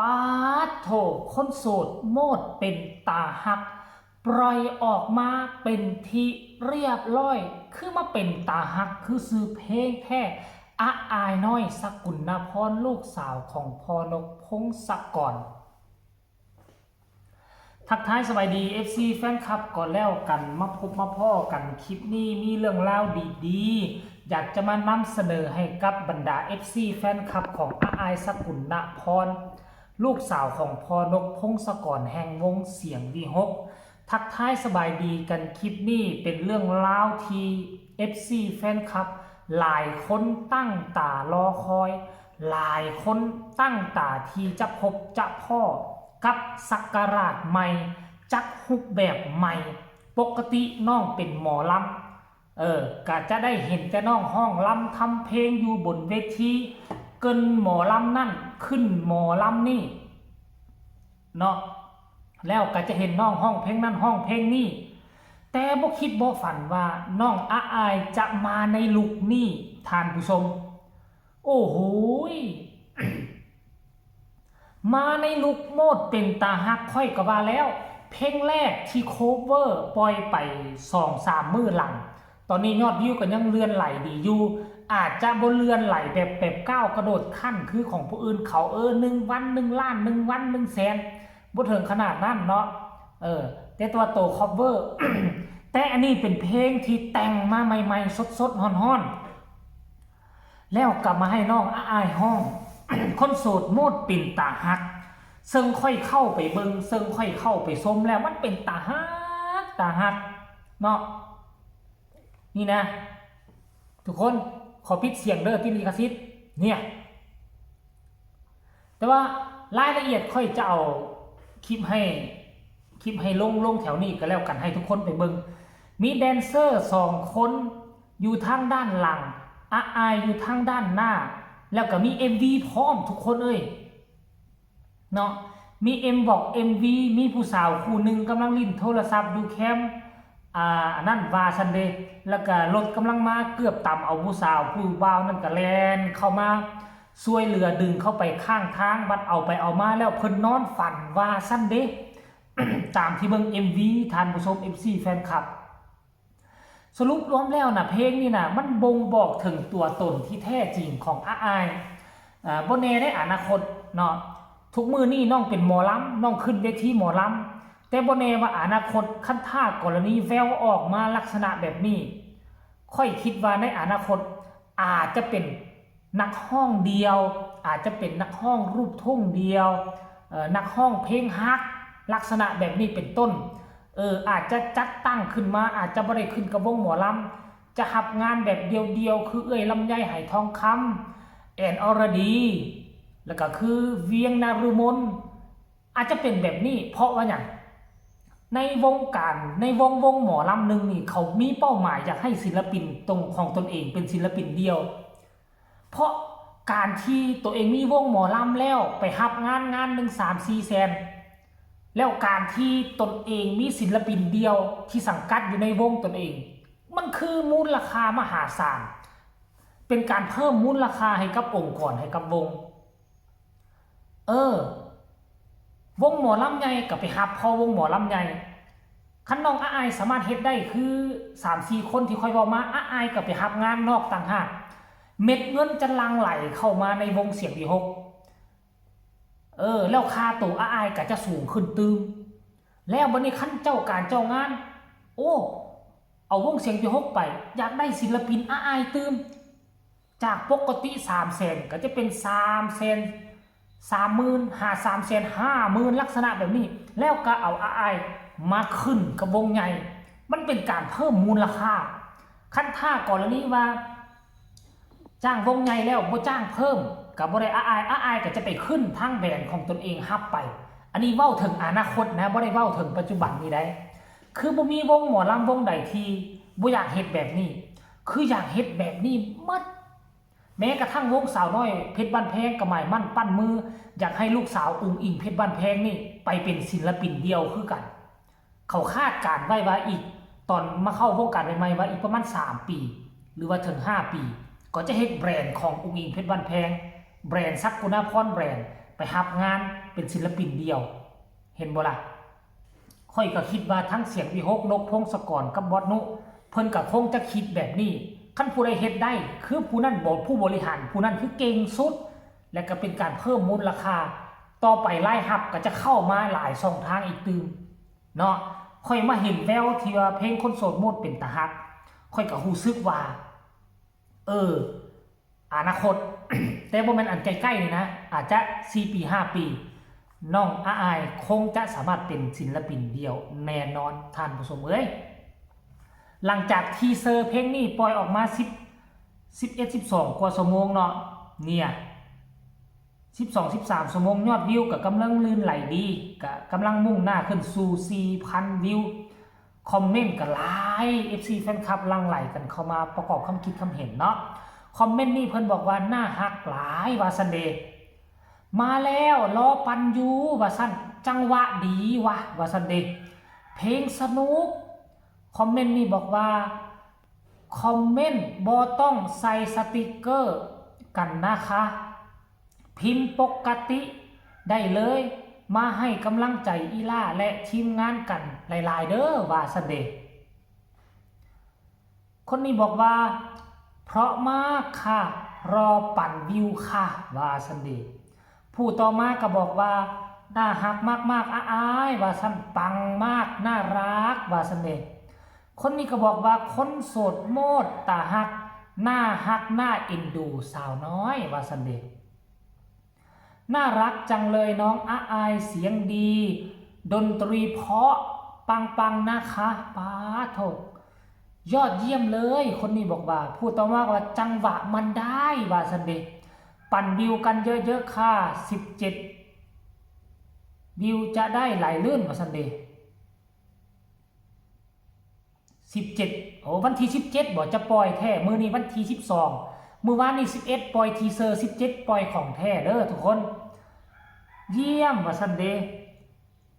ปาดโถคนโสดโมดเป็นตาหักปล่อยออกมาเป็นที่เรียบร้อยคือมาเป็นตาหักคือซื้อเพลงแท้อะอายน้อยสกุลพรลูกสาวของพอนกพงศกรทักทายสบายดี FC แฟนคลับก่อนแล้วกันมาพบมาพ่อกันคลิปนี้มีเรื่องราวดีๆอยากจะมานำเสนอให้กับบรรดา FC แฟนคลับของอาอายสกุลพรลูกสาวของพอนกพงศกรแห่งวงเสียงวีหกทักทายสบายดีกันคลิปนี้เป็นเรื่องราวที่ FC แฟนคลับหลายคนตั้งตารอคอยหลายคนตั้งตาที่จะพบจะพ่อกับสักการะใหม่จักหุบแบบใหม่ปกติน้องเป็นหมอลำก็จะได้เห็นแต่น้องห้องลำทำเพลงอยู่บนเวทีเกินหมอลำนั่นขึ้นหมอลำนี่เนาะแล้วก็จะเห็นน้องห้องเพลงนั่นห้องเพลงนี่แต่บ่คิดบ่ฝันว่าน้องอาอายจะมาในลุคนี้ท่านผู้ชมโอ้โห มาในลุคโมดเป็นตาฮักค่อยก็ว่าแล้วเพลงแรกที่โคเวอร์ปล่อยไป 2-3 มื้อหลังตอนนี้ยอดวิวก็ยังเลื่อนไหลดีอยู่อาจจะบ่เลื่อนไหลแบบก้าวกระโดดขั้นคือของผู้อื่นเขา1 วัน1 ล้าน1 วัน1 แสนบ่ถึงขนาดนั้นเนาะแต่ตัวโตคอเวอร์ แต่อันนี้เป็นเพลงที่แต่งมาใหม่ๆสดๆฮ้อนๆแล้วกลับมาให้น้องอ้ายห้อง คนโสดโมดเป็นตาฮักซึ่งค่อยเข้าไปเบิงซึ่งค่อยเข้าไปชมแล้วมันเป็นตาฮักเนาะนี่นะทุกคนขอปิดเสียงเด้อที่ลิขสิทธิ์เนี่ยแต่ว่ารายละเอียดค่อยจะเอาคลิปให้ลงแถวนี้ก็แล้วกันให้ทุกคนไปเบิงมีแดนเซอร์2 คนอยู่ทางด้านหลังอาอายอยู่ทางด้านหน้าแล้วก็มี MV พร้อมทุกคนเนาะมี MV มีผู้สาวคู่หนึ่งกำลังลิ้นโทรศัพท์ดูแคมอันนั้นวาซันเดย์แล้วก็รถกำลังมาเกือบต่ำเอาผู้สาวผู้บ่าวนั่นก็แลนเข้ามาช่วยเหลือดึงเข้าไปข้างทางบัดเอาไปเอามาแล้วเพิ่นนอนฝันวาซันเดย์ ตามที่เบิ่ง MV ท่านผู้ชม FC แฟนคลับสรุปรวมแล้วนะเพลงนี่นะมันบ่งบอกถึงตัวตนที่แท้จริงของอาอายบ่แน่ในอนาคตเนาะทุกมือนี่น้องเป็นหมอลำน้องขึ้นเวทีหมอลำแต่บ่แน่ว่าอนาคตคันท่ากรณีแววออกมาลักษณะแบบนี้ค่อยคิดว่าในอนาคตอาจจะเป็นนักห้องเดียวอาจจะเป็นนักห้องรูปทุ่งเดียวนักห้องเพลงฮักลักษณะแบบนี้เป็นต้นอาจจะจัดตั้งขึ้นมาอาจจะบ่ได้ขึ้นกับวงหมอลำจะหับงานแบบเดียวคือลำไยไหทองคำแอนอรดีแล้วก็คือเวียงนารุมนอาจจะเป็นแบบนี้เพราะว่าอย่างในวงการในวงหมอลำหนึ่งนี่เขามีเป้าหมายอยากให้ศิลปินตรงของตนเองเป็นศิลปินเดียวเพราะการที่ตัวเองมีวงหมอลำแล้วไปหับงานหนึ่ง3-4 แสนแล้วการที่ตนเองมีศิลปินเดียวที่สังกัดอยู่ในวงตนเองมันคือมูลค่ามหาศาลเป็นการเพิ่มมูลค่าให้กับองค์กรให้กับวงวงหมอลำใหญ่กับไปหับพอวงหมอลำใหญ่คันน้องอาอายสามารถเฮ็ดได้คือ 3-4 คนที่ค่อยบอกมาอาอายกับไปหับงานนอกต่างหากเม็ดเงินจะหลั่งไหลเข้ามาในวงเสียงวีหกแล้วค่าตัวอาอายก็จะสูงขึ้นตึมแล้ววันนี้ขั้นเจ้าการเจ้างานเอาวงเสียงวีหกไปอยากได้ศิลปินอาอายตึมจากปกติ3 แสนก็จะเป็น3 แสน30,000 3 แสน 50,000ลักษณะแบบนี้แล้วก็เอาอาอายมาขึ้นกับวงใหญ่มันเป็นการเพิ่มมูลค่าขั้นท่ากรณีว่าจ้างวงใหญ่แล้วบ่จ้างเพิ่มกับบ่ได้อาอายก็จะไปขึ้นทางแบรนด์ของตนเองฮับไปอันนี้เว้าถึงอนาคตนะบ่ได้เว้าถึงปัจจุบันนี้ได้คือบ่มีวงหมอลำวงใดที่บ่อยากเฮ็ดแบบนี้คืออยากเฮ็ดแบบนี้หมดแม้กระทั่งวงสาวน้อยเพชรบ้านแพงก็หมายมั่นปั้นมืออยากให้ลูกสาวอุ้งอิงเพชรบ้านแพงนี่ไปเป็นศิลปินเดียวคือกันเขาคาดการไว้ว่าอีกตอนมาเข้าวงการใหม่ๆว่าอีกประมาณ3 ปีหรือว่าถึง5 ปีก็จะเฮ็ดแบรนด์ของอุ้งอิงเพชรบ้านแพงแบรนด์ซักกุณาพรแบรนด์ ไปรับงานเป็นศิลปินเดียวเห็นบ่ล่ะค่อยก็คิดว่าทั้งเสียงวิหกนกพงศกรกับบอสนุเพิ่นก็คงจะคิดแบบนี้คันผู้ใดเฮ็ดได้คือผู้นั้นบ่ผู้บริหารผู้นั้นคือเก่งสุดและก็เป็นการเพิ่มมูลค่าต่อไปรายรับก็จะเข้ามาหลายช่องทางอีกตื่มเนาะค่อยมาเห็นแววที่ว่าเพลงคนโสดโมดเป็นตาฮักค่อยก็รู้สึกว่าอนาคต แต่บ่แม่นอันใกล้ๆนี่นะอาจจะ4ปี5ปีน้องอายคงจะสามารถเป็นศิลปินเดียวแน่นอนท่านผู้ชมเอ้ยหลังจากทีเซอร์เพลงนี้ปล่อยออกมา11-12กว่าชั่วโมงเนาะเนี่ย12-13ชั่วโมงยอดวิวก็กำลังลื่นไหลดีก็กำลังมุ่งหน้าขึ้นสู่ 4,000 วิวคอมเมนต์ก็หลาย FC แฟนคลับหลั่งไหลกันเข้ามาประกอบคำคิดคำเห็นเนาะคอมเมนต์นี่เพิ่นบอกว่าน่าฮักหลายว่าซันเดย์มาแล้วรอปันอยู่ว่าซั่นจังหวะดีว่าซันเดย์เพลงสนุกคอมเมนต์นี่บอกว่าคอมเมนต์บ่ต้องใส่สติกเกอร์กันนะคะพิมพ์ปกติได้เลยมาให้กำลังใจอีล่าและทีมงานกันหลายๆเด้อว่าซันเดย์คนนี้บอกว่าเพราะมากค่ะรอปั่นวิวค่ะว่าซันเดย์ผู้ต่อมาก็บอกว่าน่าฮักมากๆอ้ายว่าซันปังมากน่ารักว่าซันเดย์คนนี้ก็บอกว่าคนโสดโมดตาฮักน่าฮักน่าเอ็นดูสาวน้อยว่าซันเดย์น่ารักจังเลยน้องอายเสียงดีดนตรีเพราะปังนะคะป้าโถยอดเยี่ยมเลยคนนี้บอกว่าพูดต่อมาว่าจังหวะมันได้ว่าซันเดย์ปั่นวิวกันเยอะๆค่ะ17วิวจะได้ไหลลื่นว่าซันเดย์17วันที่17บอกจะปล่อยแท้มื้อนี้วันที่12มื้อวานนี้11ปล่อยทีเซอร์17ปล่อยของแท้เด้อทุกคนเยี่ยมว่าซันเดย์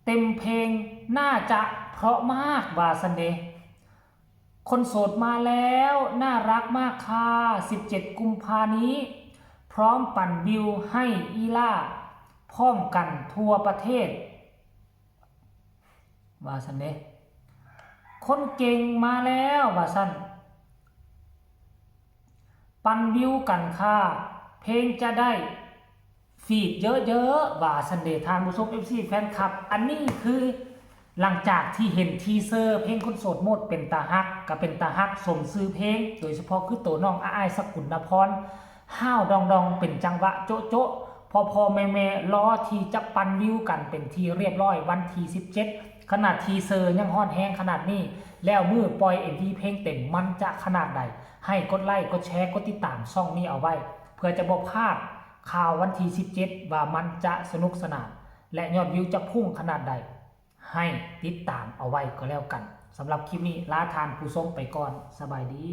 เต็มเพลงน่าจะเพราะมากว่าซันเดย์คนโสดมาแล้วน่ารักมากค่ะ17กุมภานี้พร้อมปั่นวิวให้อีล่าพร้อมกันทั่วประเทศว่าซันเดย์คนเก่งมาแล้วว่าซันปั่นวิวกันค่ะเพลงจะได้ฟีดเยอะๆว่าซันเดย์ทานผู้ชม FC แฟนคลับอันนี้คือหลังจากที่เห็นทีเซอร์เพลงคนโสดโมดเป็นตาฮักก็เป็นตาฮักสมซื้อเพลงโดยเฉพาะคือตัวน้องอายสกุลพรห้าวดองเป็นจังหวะโจ๊ะพอแม่รอที่จะปั่นวิวกันเป็นที่เรียบร้อยวันที่17ขนาดทีเซอร์ยังฮอดแห้งขนาดนี้แล้วมือปล่อย MV เพลงเต็มมันจะขนาดใดให้กดไลค์กดแชร์กดติดตามช่องนี้เอาไว้เพื่อจะบ่พลาดข่าววันที่17ว่ามันจะสนุกสนานและยอดวิวจะพุ่งขนาดใดให้ติดตามเอาไว้ก็แล้วกันสำหรับคลิปนี้ลาทานผู้ชมไปก่อนสบายดี